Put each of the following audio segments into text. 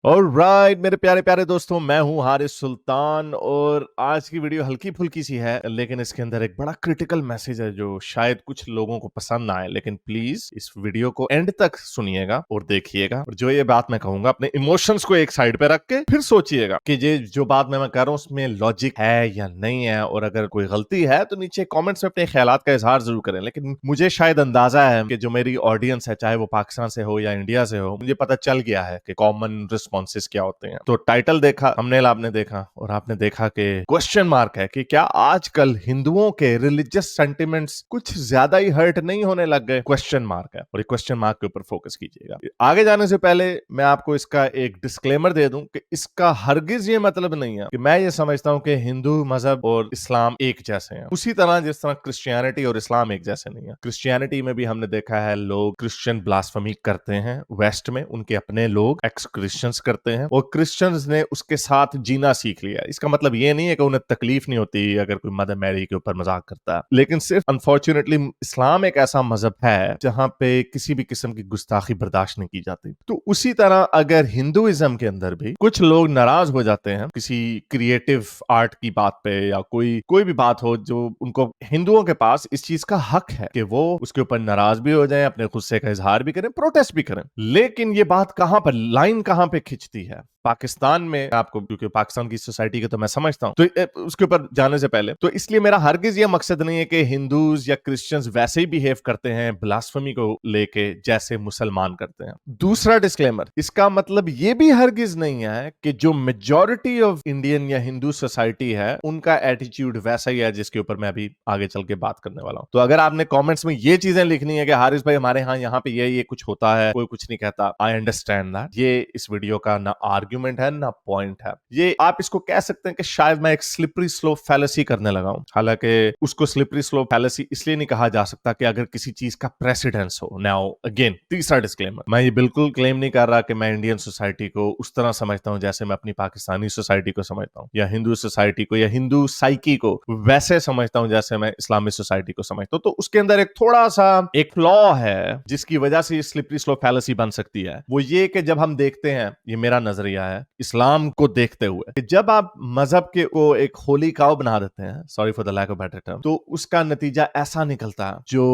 Alright मेरे प्यारे प्यारे दोस्तों, मैं हूं हारिस सुल्तान और आज की वीडियो हल्की फुल्की सी है, लेकिन इसके अंदर एक बड़ा क्रिटिकल मैसेज है जो शायद कुछ लोगों को पसंद ना आए। लेकिन प्लीज इस वीडियो को एंड तक सुनिएगा और देखिएगा, और जो ये बात मैं कहूंगा अपने इमोशंस को एक साइड पे रख के फिर सोचिएगा कि ये जो बात मैं कर रहा हूं उसमें लॉजिक है या नहीं है, और अगर कोई गलती है तो नीचे कॉमेंट्स में अपने ख्यालात का इजहार जरूर करें। लेकिन मुझे शायद अंदाजा है कि जो मेरी ऑडियंस है, चाहे वो पाकिस्तान से हो या इंडिया से हो, मुझे पता चल गया है कि कॉमन रिस्पॉन्सेज क्या होते हैं। तो टाइटल देखा, थंबनेल आपने देखा और आपने देखा कि क्वेश्चन मार्क है कि क्या आजकल हिंदुओं के रिलीजियस सेंटिमेंट्स कुछ ज्यादा ही हर्ट नहीं होने लग गए? क्वेश्चन मार्क है, और क्वेश्चन मार्क के ऊपर फोकस कीजिएगा। आगे जाने से पहले मैं आपको इसका एक डिस्क्लेमर दे दूं कि इसका हरगिज ये मतलब नहीं है कि मैं ये समझता हूं कि हिंदू मजहब और इस्लाम एक जैसे हैं, उसी तरह जिस तरह क्रिश्चियनिटी और इस्लाम एक जैसे नहीं है। क्रिश्चियनिटी में भी हमने देखा है लोग क्रिश्चियन ब्लास्फेमी करते हैं, वेस्ट में उनके अपने लोग एक्स क्रिश्चियंस करते हैं, और क्रिश्चियंस ने उसके साथ जीना सीख लिया। इसका मतलब ये नहीं है कि उन्हें तकलीफ नहीं होती अगर कोई मदर मैरी के ऊपर मजाक करता है, लेकिन सिर्फ अनफॉर्चुनेटली इस्लाम एक ऐसा मजहब है जहां पे किसी भी किस्म की गुस्ताखी बर्दाश्त नहीं की जाती। तो उसी तरह अगर हिंदुइज्म के अंदर भी कुछ लोग नाराज हो जाते हैं किसी क्रिएटिव आर्ट की बात पे, या कोई भी बात हो जो उनको, हिंदुओं के पास इस चीज का हक है कि वो उसके ऊपर नाराज भी हो जाएं, अपने गुस्से का इजहार भी करें, प्रोटेस्ट भी करें। लेकिन ये बात कहां पर, लाइन कहां पे खिंचती है? पाकिस्तान में आपको, क्योंकि पाकिस्तान की सोसाइटी के तो मैं समझता हूं, तो उसके ऊपर जाने से पहले तो इसलिए मेरा हरगिज ये मकसद नहीं है कि हिंदूज या क्रिश्चियंस वैसे ही बिहेव करते हैं ब्लास्फेमी को लेके जैसे मुसलमान करते हैं। दूसरा डिस्क्लेमर, इसका मतलब ये भी हरगिज नहीं है कि जो मेजॉरिटी ऑफ इंडियन या हिंदू सोसाइटी है उनका एटीट्यूड वैसा ही है जिसके ऊपर मैं अभी आगे चल के बात करने वाला हूं। तो अगर आपने कमेंट्स में ये चीजें लिखनी है कि हारिस भाई हमारे यहाँ पे ये कुछ होता है, कोई कुछ नहीं कहता, आई अंडरस्टैंड दैट। ये इस वीडियो का ना आर्ग्यूमेंट है ना पॉइंट है। ये आप इसको कह सकते हैं कि शायद मैं एक स्लिपरी स्लोप फैलेसी करने लगा हूं। हालांकि उसको स्लिपरी स्लोप फैलेसी इसलिए नहीं कहा जा सकता कि अगर किसी चीज का प्रेसिडेंस हो। नाउ अगेन तीसरा डिस्क्लेमर, मैं ये बिल्कुल क्लेम नहीं कर रहा कि मैं इंडियन सोसाइटी को उस तरह समझता हूं जैसे मैं अपनी पाकिस्तानी सोसाइटी को समझता हूं, या हिंदू सोसाइटी को या हिंदू साइकी को वैसे समझता हूं जैसे मैं इस्लामिक सोसाइटी को समझता हूं। तो उसके अंदर एक थोड़ा सा एक फ्लॉ है जिसकी वजह से ये स्लिपरी स्लोप फैलेसी बन सकती है। वो ये कि जब हम देखते हैं, ये मेरा नजरिया है इस्लाम को देखते हुए, कि जब आप मजहब के को एक होली काउ बना देते हैं, sorry for the lack of better term, तो उसका नतीजा ऐसा निकलता जो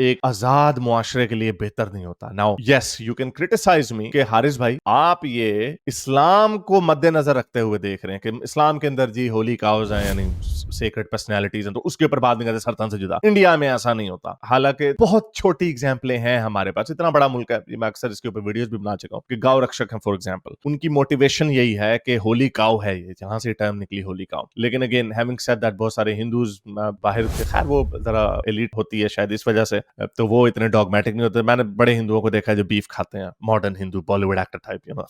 एक आजाद मुआशरे के लिए बेहतर नहीं होता। Now yes, you can criticize me कि हारिस भाई आप ये इस्लाम को मद्देनजर रखते हुए देख रहे हैं कि इस्लाम के अंदर जी होली काउज हैं, यानी सेक्रेड पर्सनैलिटीज हैं, तो उसके ऊपर बात नहीं करते सरतन से जुदा। इंडिया में ऐसा नहीं होता। हालांकि बहुत छोटी एग्जाम्पलें हैं हमारे पास, इतना बड़ा मुल्क है, मैं अक्सर इसके ऊपर वीडियोस भी बना चुका हूं कि गौ रक्षक हैं फॉर एग्जाम्पल, उनकी मोटिवेशन यही है कि होली काउ है, ये जहां से टर्म निकली होली काउ। लेकिन अगेन हैविंग सेड दैट, बहुत सारे हिंदूज बाहर, खैर वो जरा एलीट होती है शायद इस वजह से, तो वो इतने डॉगमेटिक नहीं होते। मैंने बड़े हिंदुओं को देखा है जो बीफ खाते हैं, modern Hindu, Bollywood actor type, you know.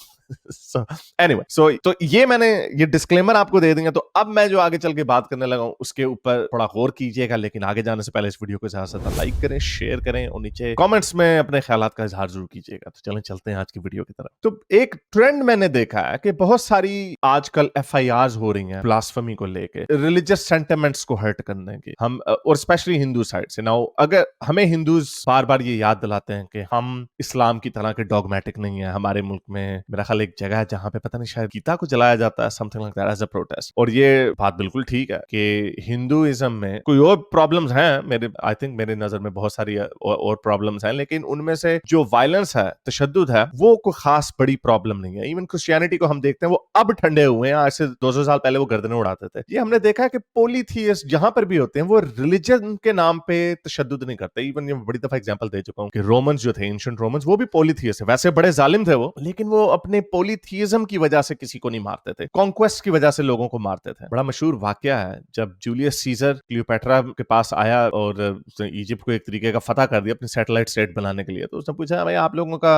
So anyway, so तो ये मैंने ये डिस्क्लेमर आपको दे देंगे। तो अब मैं जो आगे चल के बात करने लगा हूं उसके ऊपर थोड़ा गौर कीजिएगा, लेकिन आगे जाने से पहले इस वीडियो को ज्यादा से ज्यादा लाइक करें, शेयर करें, और नीचे कमेंट्स में अपने ख्यालात का इजहार जरूर कीजिएगा। तो चलें चलते हैं आज की वीडियो की तरफ। तो एक ट्रेंड मैंने देखा है कि बहुत सारी आजकल एफआईआर्स हो रही हैं ब्लास्फेमी को लेके, रिलीजियस सेंटिमेंट्स को हर्ट करने की, हम और स्पेशली हिंदू साइड से। नाउ अगर हमें हिंदूज बार बार ये याद दिलाते हैं कि हम इस्लाम की तरह के डॉगमेटिक नहीं है। हमारे मुल्क में मेरा ख्याल एक जगह है जहां पे पता नहीं शायद गीता को जलाया जाता है, something like that, as a protest. और ये बात बिल्कुल ठीक है कि हिंदुइज्म में कोई और प्रॉब्लम्स हैं, मेरे आई थिंक मेरे नजर में बहुत सारी और प्रॉब्लम्स हैं, लेकिन उनमें से जो वायलेंस है, तशद्दुद है, वो कोई खास बड़ी प्रॉब्लम नहीं है। इवन क्रिश्चियनिटी को हम देखते हैं वो अब ठंडे हुए हैं, आज से 200 साल पहले वो गर्दनें उड़ाते थे। ये हमने देखा है कि पोलीथियस्ट जहां पर भी होते हैं वो रिलीजन के नाम पे तशद्दुद नहीं करते। इवन ये बड़ी दफा एग्जांपल दे चुका हूं कि रोमन्स जो थे, एंशिएंट रोमन्स, वो भी पोलीथियस्ट है। वैसे बड़े जालिम थे वो, लेकिन वो अपने पोलीथियज्म की वजह से किसी को नहीं मारते थे, कॉन्क्वेस्ट की वजह से लोगों को मारते थे। बड़ा मशहूर वाकया है, जब जूलियस सीजर क्लियोपेट्रा के पास आया और उसने इजिप्ट को एक तरीके का फतह कर दिया अपनी सैटेलाइट स्टेट बनाने के लिए, तो उसने पूछा भाई आप लोगों का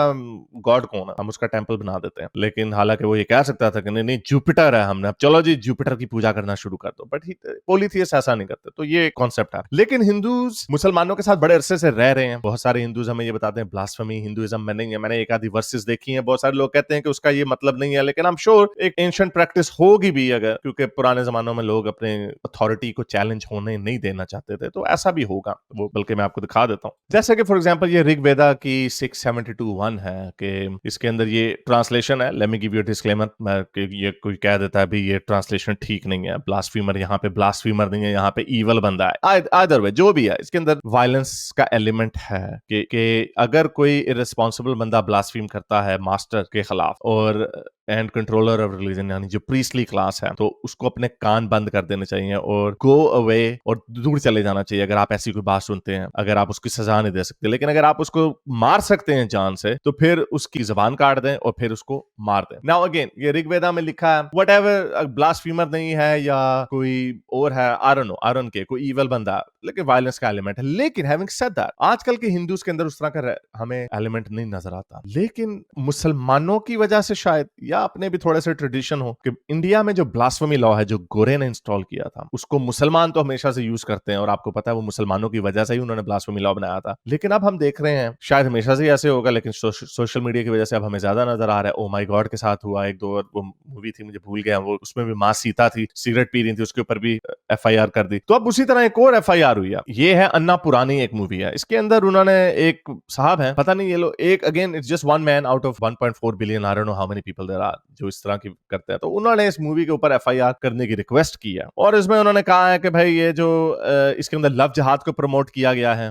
गॉड कौन है, हम उसका टेंपल बना देते हैं। लेकिन हालांकि वो ये कह सकता था कि नहीं नहीं जुपिटर है, हमने चलो जी जुपिटर की पूजा करना शुरू कर दो, बट पोलीथियस्ट ऐसा नहीं करते। तो ये कॉन्सेप्ट है। लेकिन हिंदूज मुसलमानों के साथ बड़े अरसे से रह रहे हैं। बहुत सारे हिंदूज हमें ये बताते हैं ब्लास्फेमी हिंदुइज्म में नहीं है। मैंने एक आधी वर्सेस देखी है, बहुत सारे लोग कहते हैं कि उसका ये मतलब नहीं है, लेकिन आई एम श्योर एक एंशिएंट प्रैक्टिस होगी भी, अगर, क्योंकि पुराने जमानों में लोग अपने अथॉरिटी को चैलेंज होने नहीं देना चाहते थे, तो ऐसा भी होगा वो, बल्कि मैं आपको दिखा देता हूं। जैसे कि फॉर एग्जांपल ये ऋग्वेदा की 672:1 है कि इसके अंदर ये ट्रांसलेशन है, let me give you disclaimer कि ये कोई कह देता है भी ये ट्रांसलेशन ठीक नहीं है, ब्लास्फीमर यहाँ पे ब्लास्फीमर नहीं है, यहाँ पे ईवल बंदा है। आइदर वे जो भी है, इसके अंदर वायलेंस का एलिमेंट है कि अगर कोई इररिस्पॉन्सिबल बंदा ब्लास्फीम करता है मास्टर के खिलाफ और एंड कंट्रोलर ऑफ रिलीजन यानी जो प्रीस्टली क्लास है, तो उसको अपने कान बंद कर देने चाहिए और गो अवे और दूर चले जाना चाहिए अगर आप ऐसी कोई बात सुनते हैं। अगर आप उसकी सजा नहीं दे सकते, लेकिन अगर आप उसको मार सकते हैं जान से, तो फिर उसकी जबान काट दें और फिर उसको मार दें। नाउ अगेन ये ऋग्वेदा में लिखा है, व्हाटएवर, ब्लास्फीमर नहीं है या कोई और है, आई डोंट नो, आयरन के कोई ईवल बंदा है, लेकिन वायलेंस का एलिमेंट है। लेकिन हैविंग सेड दैट, आजकल के हिंदूज के अंदर उस तरह का हमें एलिमेंट नहीं नजर आता। लेकिन मुसलमानों की वजह से शायद, या अपने भी थोड़े से ट्रेडिशन हो, कि इंडिया में जो ब्लास्फेमी लॉ है जो गोरे ने इंस्टॉल किया था, उसको मुसलमान तो हमेशा से यूज करते हैं और आपको पता है वो मुसलमानों की वजह से ही उन्होंने ब्लास्फेमी लॉ बनाया था। लेकिन अब हम देख रहे हैं, शायद हमेशा से ऐसे होगा, लेकिन सोशल मीडिया की वजह से अब हमें ज्यादा नजर आ रहा है। ओ माय गॉड के साथ हुआ, एक दो वो मूवी थी, मुझे भूल गया, वो उसमें भी मां सीता थी, सिगरेट पी रही थी, उसके ऊपर भी एफआईआर कर दी। तो अब उसी तरह एक और एफआईआर हुई है, ये है अन्ना पुरानी एक मूवी है, इसके अंदर उन्होंने एक साहब है, पता नहीं ये लोग, एक again it's just one man out of 1.4 billion, I don't know how many people there are जो इस तरह की करते हैं। तो उन्होंने इस मूवी के ऊपर एफआईआर करने की रिक्वेस्ट की है और इसमें उन्होंने कहा है कि भाई ये जो इसके अंदर लव जिहाद को प्रमोट किया गया है,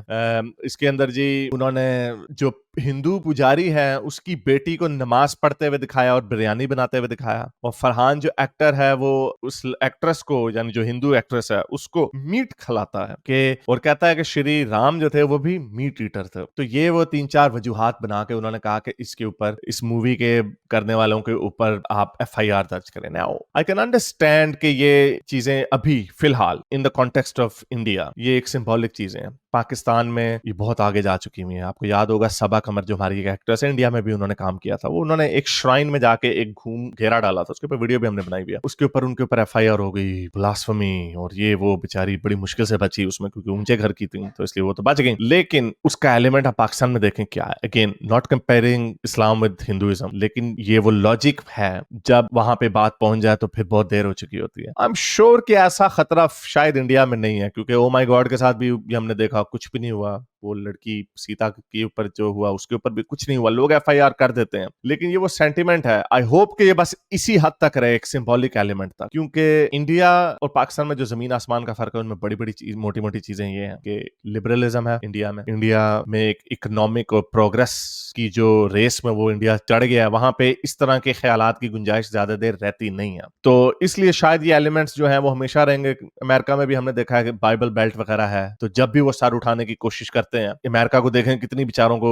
इसके अंदर जी उन्होंने जो हिंदू पुजारी है उसकी बेटी को नमाज पढ़ते हुए दिखाया और बिरयानी बनाते हुए दिखाया, और फरहान जो एक्टर है वो उस एक्ट्रेस को, यानी जो हिंदू एक्ट्रेस है उसको मीट खिलाता है कि, और कहता है कि श्री राम जो थे वो भी मीट ईटर थे। तो ये वो 3-4 वजूहात बना के उन्होंने कहा कि इसके ऊपर, इस मूवी के करने वालों के ऊपर आप एफआईआर दर्ज करें। नाउ आई कैन अंडरस्टैंड कि ये चीजें अभी फिलहाल in the context of India ये एक सिंबॉलिक चीजें हैं। पाकिस्तान में ये बहुत आगे जा चुकी हुई है। आपको याद होगा सबा कमर जो हमारी एक एक्ट्रेस है, इंडिया में भी उन्होंने काम किया था, वो उन्होंने एक श्राइन में जाके एक घूम घेरा डाला था, उसके ऊपर वीडियो भी हमने बनाई हुई है, उसके ऊपर उनके ऊपर एफआईआर हो गई, ब्लास्फेमी, और ये वो बेचारी बड़ी मुश्किल से बची उसमें, क्योंकि ऊंचे घर की थी तो इसलिए वो तो बच गई। लेकिन उसका एलिमेंट आप पाकिस्तान में देखें क्या है, again not comparing Islam with Hinduism, लेकिन ये वो लॉजिक है, जब वहां पे बात पहुंच जाए तो फिर बहुत देर हो चुकी होती है। आई एम श्योर कि ऐसा खतरा शायद इंडिया में नहीं है, क्योंकि ओ माय गॉड के साथ भी हमने देखा कुछ भी नहीं हुआ, वो लड़की सीता के ऊपर जो हुआ उसके ऊपर भी कुछ नहीं हुआ, लोग एफआईआर कर देते हैं। लेकिन ये वो सेंटिमेंट है, आई होप कि ये बस इसी हद तक रहे, एक सिंबॉलिक एलिमेंट तक, क्योंकि इंडिया और पाकिस्तान में जो जमीन आसमान का फर्क है उनमें बड़ी बड़ी चीज, मोटी मोटी चीजें ये हैं कि लिबरलिज्म है इंडिया में एक इकोनॉमिक और प्रोग्रेस की जो रेस में वो इंडिया चढ़ गया है, वहां पे इस तरह के ख्यालात की गुंजाइश ज्यादा देर रहती नहीं है। तो इसलिए शायद ये एलिमेंट्स जो है वो हमेशा रहेंगे। अमेरिका में भी हमने देखा है कि बाइबल बेल्ट वगैरह है, तो जब भी वो सर उठाने की कोशिश करते हैं, अमेरिका को देखें कितनी बेचारों को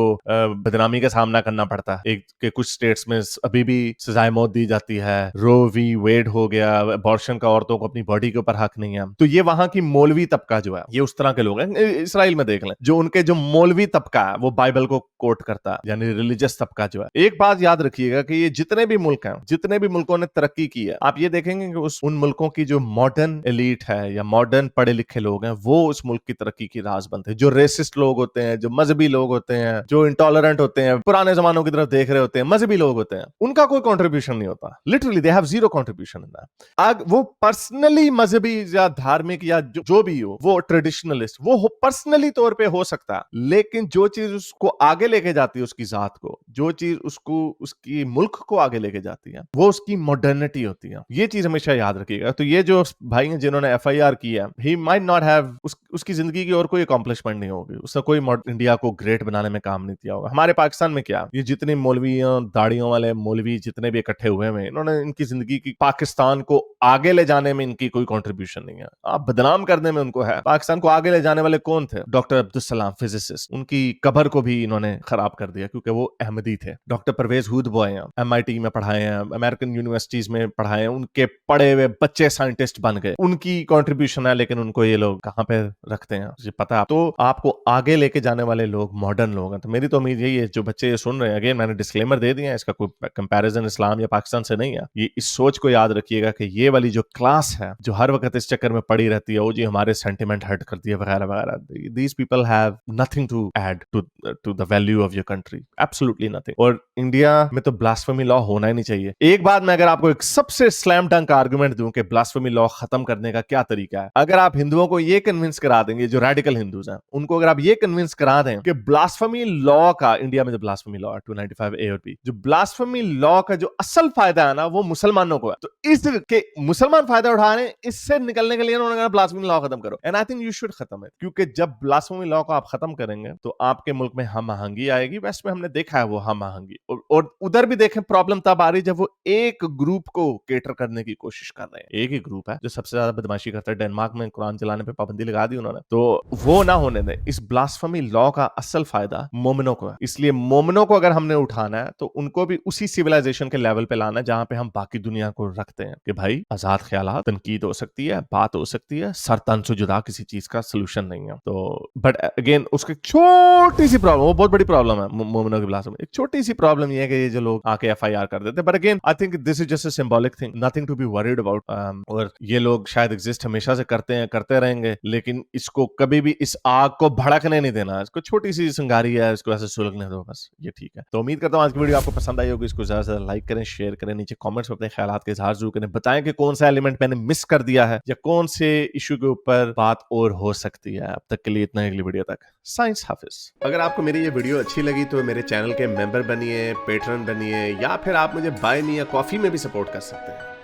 बदनामी का सामना करना पड़ता है। एक के कुछ स्टेट्स में अभी भी सजाए मौत दी जाती है, रो वी वेड हो गया, अबॉर्शन का औरतों को अपनी बॉडी के ऊपर हक नहीं है। तो ये वहां की मौलवी तबका जो है, ये उस तरह के लोग हैं। इसराइल में देख लें, जो उनके जो मौलवी तबका है वो बाइबल को कोट करता है, यानी रिलीजियस तबका जो है। एक बात याद रखिएगा कि ये जितने भी मुल्क हैं, जितने भी मुल्कों ने तरक्की की है, आप ये देखेंगे कि उन मुल्कों की जो मॉडर्न एलीट है या मॉडर्न पढ़े लिखे लोग हैं, वो उस मुल्क की तरक्की की राज बनते हैं। जो रेसिस्ट लोग होते हैं, जो मजहबी लोग होते हैं, जो इंटॉलरेंट होते हैं, पुराने जमानों की तरफ देख रहे होते हैं, मजहबी लोग होते हैं, उनका कोई कंट्रीब्यूशन नहीं होता। Literally they have zero contribution in that. वो पर्सनली मजहबी या धार्मिक या जो भी हो, वो ट्रेडिशनलिस्ट, वो पर्सनली तौर पे हो सकता है, लेकिन जो चीज उसको आगे लेके जाती है, उसकी जात को, जो चीज उसको उसकी मुल्क को आगे लेके जाती है, वो उसकी मॉडर्निटी होती है। ये चीज हमेशा याद रखिएगा। तो ये जो भाई हैं जिन्होंने एफआईआर की है, ही माइट नॉट हैव, उसकी जिंदगी की और कोई अकॉम्प्लिशमेंट नहीं होगी, उसने कोई इंडिया को ग्रेट बनाने में काम नहीं किया होगा। हमारे पाकिस्तान में क्या, ये जितने मौलवियों दाढ़ियों वाले मौलवी जितने भी इकट्ठे हुए हैं, इन्होंने इनकी जिंदगी की पाकिस्तान को आगे ले जाने में इनकी कोई कंट्रीब्यूशन नहीं है। आप बदनाम करने में उनको है। पाकिस्तान को आगे ले जाने वाले कौन थे? डॉक्टर अब्दुल सलाम फिजिसिस्ट, उनकी कब्र को भी इन्होंने खराब कर दिया क्योंकि वो अहमदी थे। डॉक्टर परवेज हुद बॉय हैं, MIT में पढ़ाए हैं, अमेरिकन यूनिवर्सिटीज में पढ़ाए हैं, उनके पढ़े हुए बच्चे साइंटिस्ट बन गए, उनकी कंट्रीब्यूशन है, लेकिन उनको ये लोग कहां पे रखते हैं मुझे पता है। तो आपको आगे लेके जाने वाले लोग मॉडर्न लोग हैं। तो मेरी तो उम्मीद यही है, जो बच्चे ये सुन रहे हैं, अगेन मैंने डिस्क्लेमर दे दिया है, इसका कोई कंपैरिजन इस्लाम या पाकिस्तान से नहीं है। ये इस सोच को याद रखिएगा कि ये वाली जो क्लास है जो हर वक्त इस चक्कर में पड़ी रहती है, वो जी हमारे सेंटिमेंट हर्ट करती है वगैरह वगैरह, these people have nothing to add to the value of your country, absolutely nothing. और इंडिया में तो ब्लास्फेमी लॉ होना ही नहीं चाहिए। एक बात मैं अगर आपको एक सबसे स्लैम डंक आर्गुमेंट दूं कि ब्लास्फेमी लॉ खत्म करने का क्या तरीका है, अगर आप हिंदुओं को ये कन्विंस करा देंगे, जो रेडिकल हिंदूज हैं, उनको अगर आप ये कन्विंस करा दें कि ब्लास्फेमी लॉ का, इंडिया में जो ब्लास्फेमी लॉ है 295A और B, जो ब्लास्फेमी लॉ का जो असल फायदा है ना वो मुसलमानों को है, तो इसके मुसलमान फायदा उठा रहे हैं, इससे निकलने के लिए उन्होंने कहा ब्लास्फेमी लॉ खत्म करो। And I think you should खत्म है, क्योंकि जब ब्लास्फेमी लॉ को आप खत्म करेंगे तो आपके मुल्क में हम आहंगी आएगी। वेस्ट में हमने देखा है वो हम आहंगी, और उधर भी देखें प्रॉब्लम तब आ रही जब वो एक ग्रुप को केटर करने की कोशिश कर रहे हैं। एक ही ग्रुप है जो सबसे ज्यादा बदमाशी करता है, डेनमार्क में कुरान चलाने पे पाबंदी लगा दी उन्होंने, तो वो ना होने दें। इस ब्लास्फेमी लॉ का असल फायदा मोमिनों को है, इसलिए मोमिनों को अगर हमने उठाना है तो उनको भी उसी सिविलाइजेशन के लेवल पे लाना है जहां पे हम बाकी दुनिया को रखते हैं कि भाई आजाद ख्यालात, तनकीद हो सकती है, बात हो सकती है, सर तन से जुदा किसी चीज का सोल्यूशन नहीं है। तो बट अगेन उसकी छोटी सी प्रॉब्लम, वो बहुत बड़ी प्रॉब्लम है मोमिनों की ब्लास्फेमी, एक छोटी सी प्रॉब्लम ये है कि ये जो लोग आके FIR कर देते हैं, but again I think this is just a symbolic thing, nothing to be worried about. और ये लोग शायद एग्जिस्ट हमेशा से करते हैं, करते रहेंगे, लेकिन इसको कभी भी इस आग को भड़कने नहीं देना। इसको छोटी सी संगारी है, इसको ऐसे सुलगने दो, बस ये ठीक है। तो उम्मीद करता हूँ आज की वीडियो आपको पसंद आई होगी। इसको ज्यादा से ज्यादा लाइक करें, शेयर करें, नीचे कमेंट्स में अपने ख्यालात के इजहार जरूर करें, बताएं कि कौन सा एलिमेंट मैंने मिस कर दिया है या कौन से इशू के ऊपर बात और हो सकती है। अब तक के लिए इतना, अगली वीडियो तक साइंस हाफिज। अगर आपको मेरी ये वीडियो अच्छी लगी तो मेरे चैनल के मेंबर बनिए, पेट्रन बनिए, या फिर आप मुझे बाय मी या कॉफी में भी सपोर्ट कर सकते हैं।